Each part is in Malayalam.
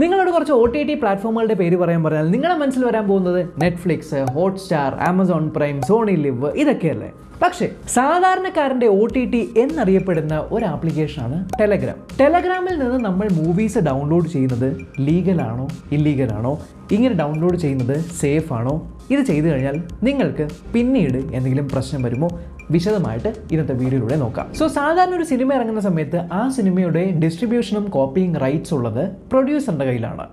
നിങ്ങളോട് കുറച്ച് OTT പ്ലാറ്റ്ഫോമുകളുടെ പേര് പറയാൻ പറഞ്ഞാൽ നിങ്ങളുടെ മനസ്സിൽ വരാൻ പോകുന്നത് Netflix, Hotstar, Amazon Prime, Sony Liv ഇതൊക്കെയല്ലേ. പക്ഷേ സാധാരണക്കാരൻ്റെ OTT എന്നറിയപ്പെടുന്ന ഒരു ആപ്ലിക്കേഷനാണ് ടെലഗ്രാം. ടെലഗ്രാമിൽ നിന്ന് നമ്മൾ മൂവീസ് ഡൗൺലോഡ് ചെയ്യുന്നത് ലീഗലാണോ ഇല്ലീഗലാണോ, ഇങ്ങനെ ഡൗൺലോഡ് ചെയ്യുന്നത് സേഫ് ആണോ, ഇത് ചെയ്തു കഴിഞ്ഞാൽ നിങ്ങൾക്ക് പിന്നീട് എന്തെങ്കിലും പ്രശ്നം വരുമോ, വിശദമായിട്ട് ഇന്നത്തെ വീഡിയോയിലൂടെ നോക്കാം. സാധാരണ ഒരു സിനിമ ഇറങ്ങുന്ന സമയത്ത് ആ സിനിമയുടെ ഡിസ്ട്രിബ്യൂഷനും കോപ്പിയും റൈറ്റ്സ് ഉള്ളത് പ്രൊഡ്യൂസറിൻ്റെ കയ്യിലാണ്.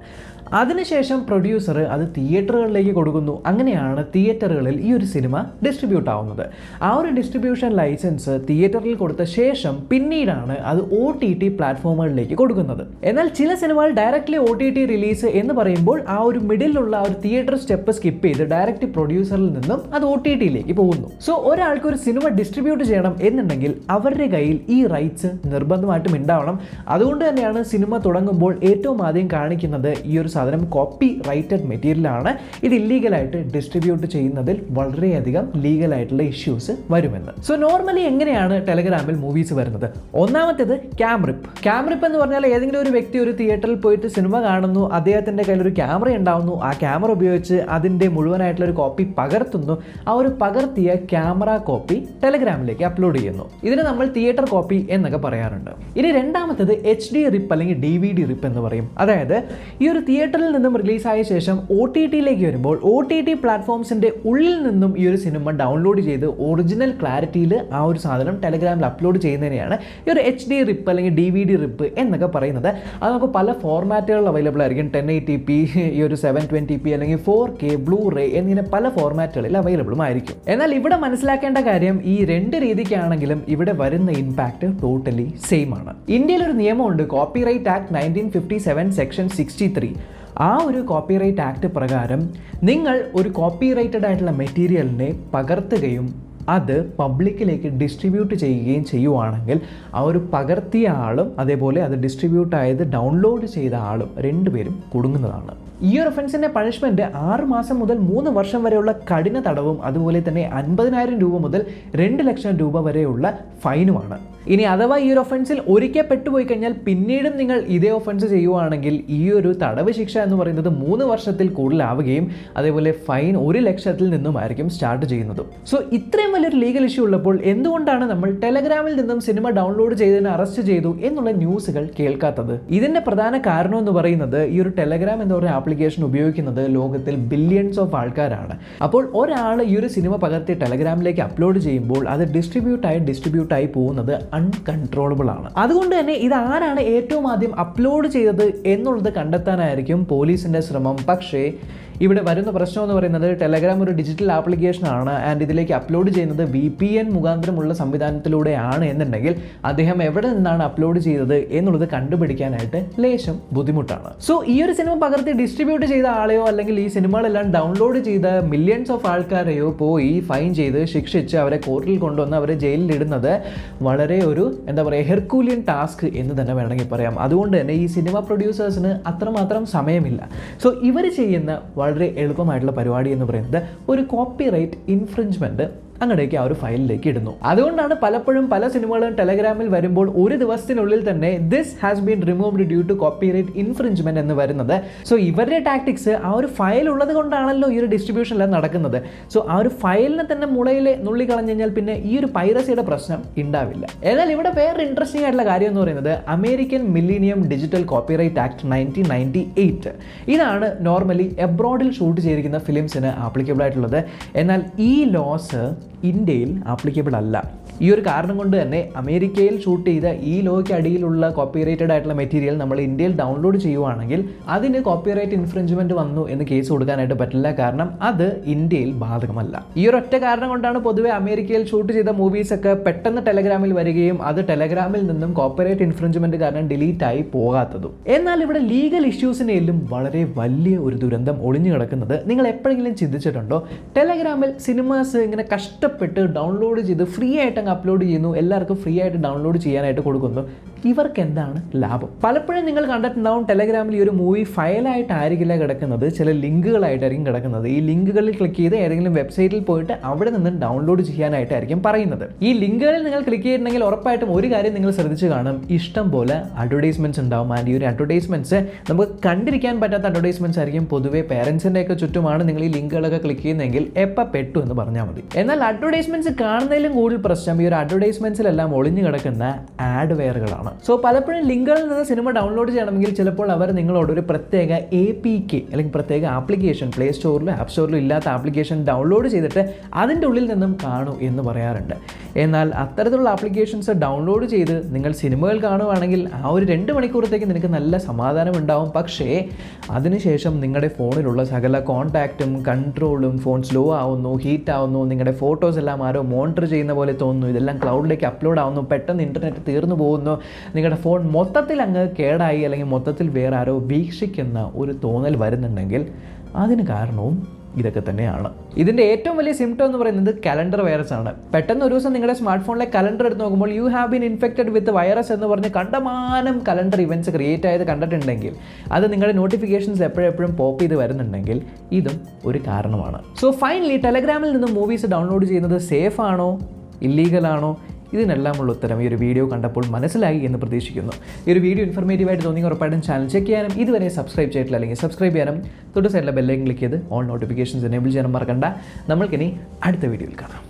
അതിനുശേഷം പ്രൊഡ്യൂസർ അത് തിയേറ്ററുകളിലേക്ക് കൊടുക്കുന്നു. അങ്ങനെയാണ് തിയേറ്ററുകളിൽ ഈ ഒരു സിനിമ ഡിസ്ട്രിബ്യൂട്ട് ആവുന്നത്. ആ ഒരു ഡിസ്ട്രിബ്യൂഷൻ ലൈസൻസ് തിയേറ്ററിൽ കൊടുത്ത ശേഷം പിന്നീടാണ് അത് OTT പ്ലാറ്റ്ഫോമുകളിലേക്ക് കൊടുക്കുന്നത്. എന്നാൽ ചില സിനിമകൾ ഡയറക്റ്റ്ലി OTT റിലീസ് എന്ന് പറയുമ്പോൾ ആ ഒരു മിഡിലുള്ള ആ ഒരു തിയേറ്റർ സ്റ്റെപ്പ് സ്കിപ്പ് ചെയ്ത് ഡയറക്റ്റ് പ്രൊഡ്യൂസറിൽ നിന്നും അത് OTTയിലേക്ക് പോകുന്നു. ഒരാൾക്ക് ഒരു സിനിമ ഡിസ്ട്രിബ്യൂട്ട് ചെയ്യണം എന്നുണ്ടെങ്കിൽ അവരുടെ കയ്യിൽ ഈ റൈറ്റ്സ് നിർബന്ധമായിട്ടും ഉണ്ടാവണം. അതുകൊണ്ട് തന്നെയാണ് സിനിമ തുടങ്ങുമ്പോൾ ഏറ്റവും ആദ്യം കാണിക്കുന്നത് ഈ ഒരു സാധനം കോപ്പി റൈറ്റഡ് മെറ്റീരിയലാണ്. ഇത് ഇല്ലീഗലായിട്ട് ഡിസ്ട്രിബ്യൂട്ട് ചെയ്യുന്നതിൽ വളരെയധികം ലീഗലായിട്ടുള്ള ഇഷ്യൂസ് വരുമെന്ന്. നോർമലി എങ്ങനെയാണ് ടെലഗ്രാമിൽ മൂവീസ് വരുന്നത്? ഒന്നാമത്തേത് ക്യാമറിപ്പ്. ക്യാമറിപ്പ് എന്ന് പറഞ്ഞാൽ ഏതെങ്കിലും ഒരു വ്യക്തി ഒരു തിയേറ്ററിൽ പോയിട്ട് സിനിമ കാണുന്നു, അദ്ദേഹത്തിൻ്റെ കയ്യിൽ ഒരു ക്യാമറ ഉണ്ടാവുന്നു, ആ ക്യാമറ ഉപയോഗിച്ച് അതിൻ്റെ മുഴുവനായിട്ടുള്ള ഒരു കോപ്പി പകർത്തുന്നു, ആ ഒരു പകർത്തിയ ക്യാമറ കോപ്പി ടെലഗ്രാമിലേക്ക് അപ്ലോഡ് ചെയ്യുന്നു. ഇതിന് നമ്മൾ തിയേറ്റർ കോപ്പി എന്നൊക്കെ പറയാറുണ്ട്. ഇനി രണ്ടാമത്തേത് HD റിപ്പ് അല്ലെങ്കിൽ DVD റിപ്പ് എന്ന് പറയും. അതായത് ഈ ഒരു തിയേറ്ററിൽ നിന്നും റിലീസായ ശേഷം OTTയിലേക്ക് വരുമ്പോൾ OTT പ്ലാറ്റ്ഫോംസിന്റെ ഉള്ളിൽ നിന്നും ഈ ഒരു സിനിമ ഡൗൺലോഡ് ചെയ്ത് ഒറിജിനൽ ക്ലാരിറ്റിയിൽ ആ ഒരു സാധനം ടെലഗ്രാമിൽ അപ്ലോഡ് ചെയ്യുന്നതിനെയാണ് ഈ ഒരു HD റിപ്പ് അല്ലെങ്കിൽ DVD റിപ്പ് എന്നൊക്കെ പറയുന്നത്. അത് നമുക്ക് പല ഫോർമാറ്റുകൾ അവൈലബിൾ ആയിരിക്കും. 1080p, ഈ ഒരു 720p അല്ലെങ്കിൽ 4K, ബ്ലൂറേ എന്നിങ്ങനെ പല ഫോർമാറ്റുകളിൽ അവൈലബിളും ആയിരിക്കും. എന്നാൽ ഇവിടെ മനസ്സിലാക്കേണ്ട കാര്യം, ഈ രണ്ട് രീതിക്കാണെങ്കിലും ഇവിടെ വരുന്ന ഇമ്പാക്ട് ടോട്ടലി സെയിം ആണ്. ഇന്ത്യയിൽ ഒരു നിയമമുണ്ട്, കോപ്പിറൈറ്റ് ആക്ട് 1957 സെക്ഷൻ 63. ആ ഒരു കോപ്പിറൈറ്റ് ആക്ട് പ്രകാരം നിങ്ങൾ ഒരു കോപ്പിറൈറ്റഡ് ആയിട്ടുള്ള മെറ്റീരിയലിനെ പകർത്തുകയും അത് പബ്ലിക്കിലേക്ക് ഡിസ്ട്രിബ്യൂട്ട് ചെയ്യുകയും ചെയ്യുവാണെങ്കിൽ ആ ഒരു പകർത്തിയ ആളും അതേപോലെ അത് ഡിസ്ട്രിബ്യൂട്ട് ആയത് ഡൗൺലോഡ് ചെയ്ത ആളും രണ്ടുപേരും കുടുങ്ങുന്നതാണ്. ഈ ഒരു ഒഫൻസിൻ്റെ പണിഷ്മെൻറ്റ് 6 മാസം മുതൽ 3 വർഷം വരെയുള്ള കഠിന തടവും അതുപോലെ തന്നെ 50,000 രൂപ മുതൽ 2 ലക്ഷം രൂപ വരെയുള്ള ഫൈനുമാണ്. ഇനി അഥവാ ഈ ഒരു ഒഫൻസിൽ ഒരിക്കൽ പെട്ടുപോയി കഴിഞ്ഞാൽ പിന്നീടും നിങ്ങൾ ഇതേ ഒഫൻസ് ചെയ്യുവാണെങ്കിൽ ഈ ഒരു തടവ് ശിക്ഷ എന്ന് പറയുന്നത് 3 വർഷത്തിൽ കൂടുതലാവുകയും അതേപോലെ ഫൈൻ 1 ലക്ഷത്തിൽ നിന്നുമായിരിക്കും സ്റ്റാർട്ട് ചെയ്യുന്നത്. ഇത്രയും വലിയൊരു ലീഗൽ ഇഷ്യൂ ഉള്ളപ്പോൾ എന്തുകൊണ്ടാണ് നമ്മൾ ടെലഗ്രാമിൽ നിന്നും സിനിമ ഡൗൺലോഡ് ചെയ്തതിന് അറസ്റ്റ് ചെയ്തു എന്നുള്ള ന്യൂസുകൾ കേൾക്കാത്തത്? ഇതിൻ്റെ പ്രധാന കാരണം എന്ന് പറയുന്നത്, ഈ ഒരു ടെലഗ്രാം എന്ന് പറയുന്ന ആപ്ലിക്കേഷൻ ഉപയോഗിക്കുന്നത് ലോകത്തിൽ ബില്യൺസ് ഓഫ് ആൾക്കാരാണ്. അപ്പോൾ ഒരാൾ ഈ ഒരു സിനിമ പകർത്തി ടെലഗ്രാമിലേക്ക് അപ്ലോഡ് ചെയ്യുമ്പോൾ അത് ഡിസ്ട്രിബ്യൂട്ടായി പോകുന്നത് അൺകൺട്രോളബിൾ ആണ്. അതുകൊണ്ട് തന്നെ ഇത് ആരാണ് ഏറ്റവും ആദ്യം അപ്ലോഡ് ചെയ്തത് എന്നുള്ളത് കണ്ടെത്താനായിരിക്കും പോലീസിന്റെ ശ്രമം. പക്ഷേ ഇവിടെ വരുന്ന പ്രശ്നം എന്ന് പറയുന്നത്, ടെലഗ്രാം ഒരു ഡിജിറ്റൽ ആപ്ലിക്കേഷൻ ആണ് ആൻഡ് ഇതിലേക്ക് അപ്ലോഡ് ചെയ്യുന്നത് VPN മുഖാന്തരമുള്ള സംവിധാനത്തിലൂടെയാണ് എന്നുണ്ടെങ്കിൽ അദ്ദേഹം എവിടെ നിന്നാണ് അപ്ലോഡ് ചെയ്തത് എന്നുള്ളത് കണ്ടുപിടിക്കാനായിട്ട് ലേശം ബുദ്ധിമുട്ടാണ്. ഈ ഒരു സിനിമ പകർത്തി ഡിസ്ട്രിബ്യൂട്ട് ചെയ്ത ആളെയോ അല്ലെങ്കിൽ ഈ സിനിമകളെല്ലാം ഡൗൺലോഡ് ചെയ്ത മില്യൺസ് ഓഫ് ആൾക്കാരെയോ പോയി ഫൈൻ ചെയ്ത് ശിക്ഷിച്ച് അവരെ കോർട്ടിൽ കൊണ്ടുവന്ന് അവരെ ജയിലിൽ ഇടുന്നത് വളരെ ഒരു ഹെർക്കൂലിയൻ ടാസ്ക് എന്ന് തന്നെ വേണമെങ്കിൽ പറയാം. അതുകൊണ്ട് തന്നെ ഈ സിനിമ പ്രൊഡ്യൂസേഴ്സിന് അത്രമാത്രം സമയമില്ല. ഇവർ ചെയ്യുന്ന വളരെ എളുപ്പമായിട്ടുള്ള പരിപാടി എന്ന് പറയുന്നത് ഒരു കോപ്പിറൈറ്റ് ഇൻഫ്രിഞ്ച്മെന്റ് അങ്ങനെയൊക്കെ ആ ഒരു ഫയലിലേക്ക് ഇടുന്നു. അതുകൊണ്ടാണ് പലപ്പോഴും പല സിനിമകളും ടെലഗ്രാമിൽ വരുമ്പോൾ ഒരു ദിവസത്തിനുള്ളിൽ തന്നെ this has been removed due to copyright infringement എന്ന് വരുന്നത്. ഇവരുടെ ടാക്ടിക്സ് ആ ഒരു ഫയൽ ഉള്ളത് കൊണ്ടാണല്ലോ ഈ ഒരു ഡിസ്ട്രിബ്യൂഷൻ എല്ലാം നടക്കുന്നത്. ആ ഒരു ഫയലിനെ തന്നെ മുളയിൽ നുള്ളി കളഞ്ഞു കഴിഞ്ഞാൽ പിന്നെ ഈ ഒരു പൈറസിയുടെ പ്രശ്നം ഉണ്ടാവില്ല. എന്നാൽ ഇവിടെ വേറെ ഇൻട്രസ്റ്റിംഗ് ആയിട്ടുള്ള കാര്യം എന്ന് പറയുന്നത്, American millennium digital copyright act 1998. ഇതാണ് നോർമലി എബ്രോഡിൽ ഷൂട്ട് ചെയ്തിരിക്കുന്ന ഫിലിംസിന് ആപ്ലിക്കബിൾ ആയിട്ടുള്ളത്. എന്നാൽ ഈ ലോസ് ഇന്ത്യയിൽ ആപ്ലിക്കബിൾ അല്ല. ഈ ഒരു കാരണം കൊണ്ട് തന്നെ അമേരിക്കയിൽ ഷൂട്ട് ചെയ്ത ഈ ലോയ്ക്ക് അടിയിലുള്ള കോപ്പിറൈറ്റഡ് ആയിട്ടുള്ള മെറ്റീരിയൽ നമ്മൾ ഇന്ത്യയിൽ ഡൗൺലോഡ് ചെയ്യുവാണെങ്കിൽ അതിന് കോപ്പിറൈറ്റ് ഇൻഫ്രിഞ്ച്മെന്റ് വന്നു എന്ന് കേസ് കൊടുക്കാനായിട്ട് പറ്റില്ല. കാരണം അത് ഇന്ത്യയിൽ ബാധകമല്ല. ഈ ഒരു ഒറ്റ കാരണം കൊണ്ടാണ് പൊതുവെ അമേരിക്കയിൽ ഷൂട്ട് ചെയ്ത മൂവീസൊക്കെ പെട്ടെന്ന് ടെലഗ്രാമിൽ വരികയും അത് ടെലഗ്രാമിൽ നിന്നും കോപ്പിറൈറ്റ് ഇൻഫ്രിഞ്ച്മെന്റ് കാരണം ഡിലീറ്റ് ആയി പോകാത്തതും. എന്നാൽ ഇവിടെ ലീഗൽ ഇഷ്യൂസിനെല്ലാം വളരെ വലിയ ഒരു ദുരന്തം ഒളിഞ്ഞു കിടക്കുന്നത് നിങ്ങൾ എപ്പോഴെങ്കിലും ചിന്തിച്ചിട്ടുണ്ടോ? ടെലഗ്രാമിൽ സിനിമാസ് ഇങ്ങനെ കഷ്ടപ്പെട്ട് ഇഷ്ടപ്പെട്ട് ഡൗൺലോഡ് ചെയ്ത് ഫ്രീ ആയിട്ട് അങ്ങ് അപ്ലോഡ് ചെയ്യുന്നു, എല്ലാവർക്കും ഫ്രീ ആയിട്ട് ഡൗൺലോഡ് ചെയ്യാനായിട്ട് കൊടുക്കുന്നു. ഇവർക്ക് എന്താണ് ലാഭം? പലപ്പോഴും നിങ്ങൾ കണ്ടിട്ടുണ്ടാവും ടെലഗ്രാമിൽ ഈ ഒരു മൂവി ഫയലായിട്ടായിരിക്കില്ല കിടക്കുന്നത്, ചില ലിങ്കുകളായിട്ടായിരിക്കും കിടക്കുന്നത്. ഈ ലിങ്കുകളിൽ ക്ലിക്ക് ചെയ്ത് ഏതെങ്കിലും വെബ്സൈറ്റിൽ പോയിട്ട് അവിടെ നിന്ന് ഡൗൺലോഡ് ചെയ്യാനായിട്ടായിരിക്കും പറയുന്നത്. ഈ ലിങ്കുകളിൽ നിങ്ങൾ ക്ലിക്ക് ചെയ്തിട്ടുണ്ടെങ്കിൽ ഉറപ്പായിട്ടും ഒരു കാര്യം നിങ്ങൾ ശ്രദ്ധിച്ച് കാണും, ഇഷ്ടം പോലെ അഡ്വർടൈസ്മെൻറ്റ്സ് ഉണ്ടാവും. ആൻഡ് ഈ ഒരു അഡ്വർടൈസ്മെൻറ്റ്സ് നമുക്ക് കണ്ടിരിക്കാൻ പറ്റാത്ത അഡ്വർടൈസ്മെൻറ്റ്സ് ആയിരിക്കും. പൊതുവേ പേരൻസിൻ്റെ ഒക്കെ ചുറ്റുമാണ് നിങ്ങൾ ഈ ലിങ്കുകളൊക്കെ ക്ലിക്ക് ചെയ്യുന്നതെങ്കിൽ എപ്പോൾ പെട്ടു എന്ന് പറഞ്ഞാൽ മതി. എന്നാൽ അഡ്വർടൈസ്മെൻറ്റ്സ് കാണുന്നതിലും കൂടുതൽ പ്രശ്നം ഈ ഒരു അഡ്വർടൈസ്മെൻറ്റ്സിലെല്ലാം ഒളിഞ്ഞു കിടക്കുന്ന ആഡ് വെയറുകളാണ്. സോ പലപ്പോഴും ലിങ്കുകളിൽ നിന്ന് സിനിമ ഡൗൺലോഡ് ചെയ്യണമെങ്കിൽ ചിലപ്പോൾ അവർ നിങ്ങളോട് ഒരു പ്രത്യേക APK അല്ലെങ്കിൽ പ്രത്യേക ആപ്ലിക്കേഷൻ, പ്ലേ സ്റ്റോറിലും ആപ്പ് സ്റ്റോറിലും ഇല്ലാത്ത ആപ്ലിക്കേഷൻ ഡൗൺലോഡ് ചെയ്തിട്ട് അതിൻ്റെ ഉള്ളിൽ നിന്നും കാണൂ എന്ന് പറയാറുണ്ട്. എന്നാൽ അത്തരത്തിലുള്ള ആപ്ലിക്കേഷൻസ് ഡൗൺലോഡ് ചെയ്ത് നിങ്ങൾ സിനിമകൾ കാണുവാണെങ്കിൽ ആ ഒരു 2 മണിക്കൂറത്തേക്ക് നിനക്ക് നല്ല സമാധാനം ഉണ്ടാവും. പക്ഷേ അതിനുശേഷം നിങ്ങളുടെ ഫോണിലുള്ള സകല കോൺടാക്റ്റും കൺട്രോളും ഫോൺ സ്ലോ ആവുന്നു, ഹീറ്റ് ആവുന്നു, നിങ്ങളുടെ ഫോട്ടോസ് എല്ലാം ആരോ മോണിറ്റർ ചെയ്യുന്ന പോലെ തോന്നുന്നു, ഇതെല്ലാം ക്ലൗഡിലേക്ക് അപ്ലോഡ് ആവുന്നു, പെട്ടെന്ന് ഇൻ്റർനെറ്റ് തീർന്നു പോകുന്നു, നിങ്ങളുടെ ഫോൺ മൊത്തത്തിൽ അങ്ങ് കേടായി അല്ലെങ്കിൽ മൊത്തത്തിൽ വേറെ ആരോ വീക്ഷിക്കുന്ന ഒരു തോന്നൽ വരുന്നുണ്ടെങ്കിൽ അതിന് കാരണവും ഇതൊക്കെ തന്നെയാണ്. ഇതിൻ്റെ ഏറ്റവും വലിയ സിംറ്റം എന്ന് പറയുന്നത് കലണ്ടർ വൈറസ് ആണ്. പെട്ടെന്ന് ഒരു ദിവസം നിങ്ങളുടെ സ്മാർട്ട് ഫോണിലെ കലണ്ടർ എടുത്ത് നോക്കുമ്പോൾ you have been infected with virus എന്ന് പറഞ്ഞ് കണ്ടമാനം കലണ്ടർ ഇവൻറ്റ്സ് ക്രിയേറ്റ് ആയത് കണ്ടിട്ടുണ്ടെങ്കിൽ, അത് നിങ്ങളുടെ നോട്ടിഫിക്കേഷൻസ് എപ്പോഴെപ്പോഴും പോപ്പ് ചെയ്ത് വരുന്നുണ്ടെങ്കിൽ ഇതും ഒരു കാരണമാണ്. സോ ഫൈനലി ടെലഗ്രാമിൽ നിന്ന് മൂവീസ് ഡൗൺലോഡ് ചെയ്യുന്നത് സേഫ് ആണോ ഇല്ലീഗലാണോ? ഇതിനെല്ലാമുള്ള ഉത്തരം ഈ ഒരു വീഡിയോ കണ്ടപ്പോൾ മനസ്സിലായി എന്ന് പ്രതീക്ഷിക്കുന്നു. ഈ ഒരു വീഡിയോ ഇൻഫർമേറ്റീവായിട്ട് തോന്നി ഉറപ്പായിട്ടും ചാനൽ ചെക്ക് ചെയ്യാനും ഇതുവരെ സബ്സ്ക്രൈബ് ചെയ്തിട്ടില്ല അല്ലെങ്കിൽ സബ്സ്ക്രൈബ് ചെയ്യാനും തൊട്ട് സൈഡിലെ ബെല്ലൈക്കൻ ക്ലിക്ക് ചെയ്ത് ഓൾ നോട്ടിഫിക്കേഷൻസ് എനേബിൾ ചെയ്യാനും മറക്കണ്ട. നമ്മൾക്കിനി അടുത്ത വീഡിയോയിൽ കാണാം.